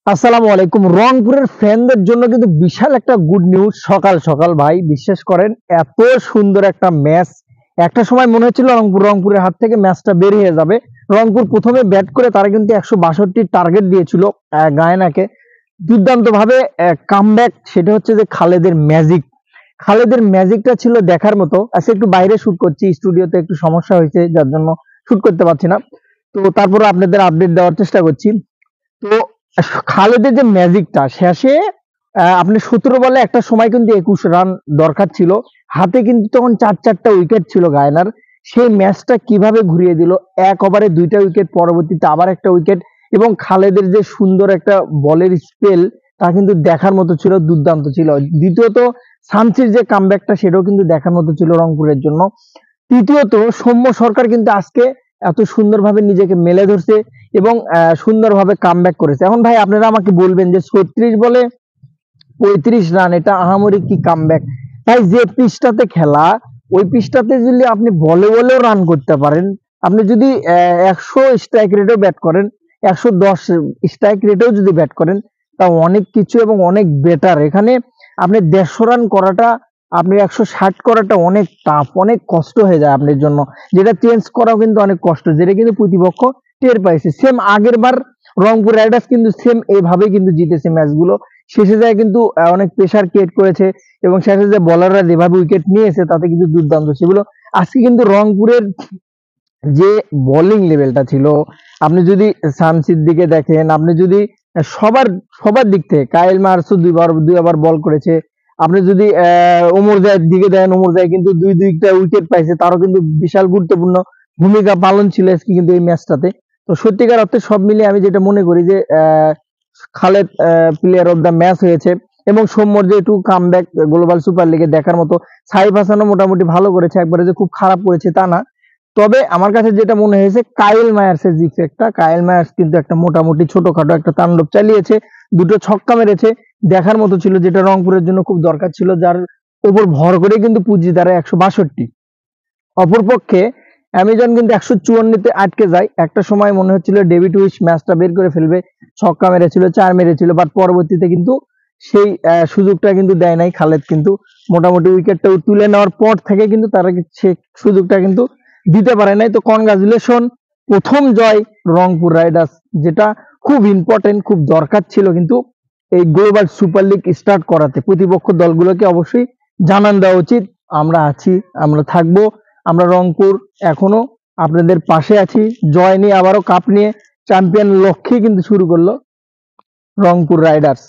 আসসালামু আলাইকুম। রংপুরের ফ্যানদের জন্য কিন্তু বিশাল একটা গুড নিউজ। সকাল সকাল ভাই বিশ্বাস করেন, এত সুন্দর একটা ম্যাচ। একটা সময় মনে হচ্ছিল রংপুরের হাত থেকে ম্যাচটা বের হয়ে যাবে। রংপুর প্রথমে ব্যাট করে তারা কিন্তু 162 টার্গেট দিয়েছিল গায়নাকে। দুর্দান্ত ভাবে কামব্যাক, সেটা হচ্ছে যে খালেদের ম্যাজিকটা ছিল দেখার মতো। আজকে একটু বাইরে শুট করছি, স্টুডিওতে একটু সমস্যা হয়েছে যার জন্য শুট করতে পারছি না। তো তারপরে আপনাদের আপডেট দেওয়ার চেষ্টা করছি। তো খালেদের যে ম্যাজিকটা শেষে, আপনি 17 বলে একটা সময় কিন্তু 21 রান দরকার ছিল। হাতে কিন্তু তখন 4-4টা উইকেট ছিল গায়নার। সেই ম্যাচটা কিভাবে ঘুরিয়ে দিল, এক ওভারে 2টা উইকেট, পরবর্তীতে আবার একটা উইকেট, এবং খালেদের যে সুন্দর একটা বলের স্পেল, তা কিন্তু দেখার মতো ছিল, দুর্দান্ত ছিল। দ্বিতীয়ত শামসির যে কামব্যাকটা, সেটাও কিন্তু দেখার মতো ছিল রংপুরের জন্য। তৃতীয়ত সৌম্য সরকার কিন্তু আজকে এত সুন্দরভাবে নিজেকে মেলে ধরছে এবং সুন্দরভাবে কামব্যাক করেছে। এখন ভাই আপনারা আমাকে বলবেন যে 36 বলে 35 রান, এটা আহামরি কি কামব্যাক? তাই যে পিচটাতে খেলা, ওই পিচটাতে যদি আপনি বলেও রান করতে পারেন, আপনি যদি 100 স্ট্রাইক রেটেও ব্যাট করেন, 110 স্ট্রাইক রেটেও যদি ব্যাট করেন, তা অনেক কিছু এবং অনেক বেটার। এখানে আপনি 150 রান করাটা, আপনি 160 করাটা অনেক টাফ, অনেক কষ্ট হয়ে যায় আপনার জন্য। যেটা চেঞ্জ করাও কিন্তু অনেক কষ্ট, যেটা কিন্তু প্রতিপক্ষ টের পাইছে। সেম আগের বার রংপুর রাইডার্স কিন্তু সেম এইভাবে কিন্তু জিতেছে ম্যাচগুলো। শেষে যায় কিন্তু অনেক প্রেসার ক্রিয়েট করেছে, এবং শেষে যে বলাররা যেভাবে উইকেট নিয়েছে তাতে কিন্তু দুর্দান্ত সেগুলো। আজকে কিন্তু রংপুরের যে বোলিং লেভেলটা ছিল, আপনি যদি শামসির দিকে দেখেন, আপনি যদি সবার সবার দিক থেকে, কায়েল মার্সও দুই ওভার বল করেছে। আপনি যদি ওমর জায়ের দিকে দেখেন, ওমর জায় কিন্তু দুইটা উইকেট পাইছে, তারও কিন্তু বিশাল গুরুত্বপূর্ণ ভূমিকা পালন ছিল আজকে কিন্তু এই ম্যাচটাতে। তো সত্যিকার অর্থে সব মিলিয়ে আমি যেটা মনে করি যে Khaled player of the match হয়েছে, এবং সৌম্যর যে একটু কামব্যাক গ্লোবাল সুপার লিগে দেখার মতো। সাইফ হাসানও মোটামুটি ভালো করেছে, একবারে যে খুব খারাপ করেছে তা না। তবে আমার কাছে যেটা মনে হয়েছে, কাইল মায়ার্সের যে ইফেক্টটা, কাইল মায়ার্স কিন্তু একটা মোটামুটি ছোটখাটো একটা তাণ্ডব চালিয়েছে, দুটো ছক্কা মেরেছে, দেখার মতো ছিল, যেটা রংপুরের জন্য খুব দরকার ছিল, যার উপর ভর করে কিন্তু পুঁজি দ্বারা 162। অপরপক্ষে অ্যামাজন কিন্তু 154-তে আটকে যায়। একটা সময় মনে হচ্ছিল ডেভিড উইস ম্যাচটা বের করে ফেলবে, ছক্কা মেরেছিল, 4 মেরেছিল, বাট পরবর্তীতে কিন্তু সেই সুযোগটা কিন্তু দেয় নাই খালেদ। কিন্তু মোটামুটি উইকেটটা তুলে নেওয়ার পর থেকে কিন্তু তারা সে সুযোগটা কিন্তু দিতে পারে নাই। তো কনগ্রাচুলেশন, প্রথম জয় রংপুর রাইডার্স, যেটা খুব ইম্পর্টেন্ট, খুব দরকার ছিল কিন্তু এই গ্লোবাল সুপার লিগ স্টার্ট করাতে। প্রতিপক্ষ দলগুলোকে অবশ্যই জানান দেওয়া উচিত, আমরা আছি, আমরা থাকবো, আমরা রংপুর এখনো আপনাদের পাশে আছি। জয় নিয়ে আবারও কাপ নিয়ে চ্যাম্পিয়ন লক্ষ্যে কিন্তু শুরু করলো রংপুর রাইডার্স।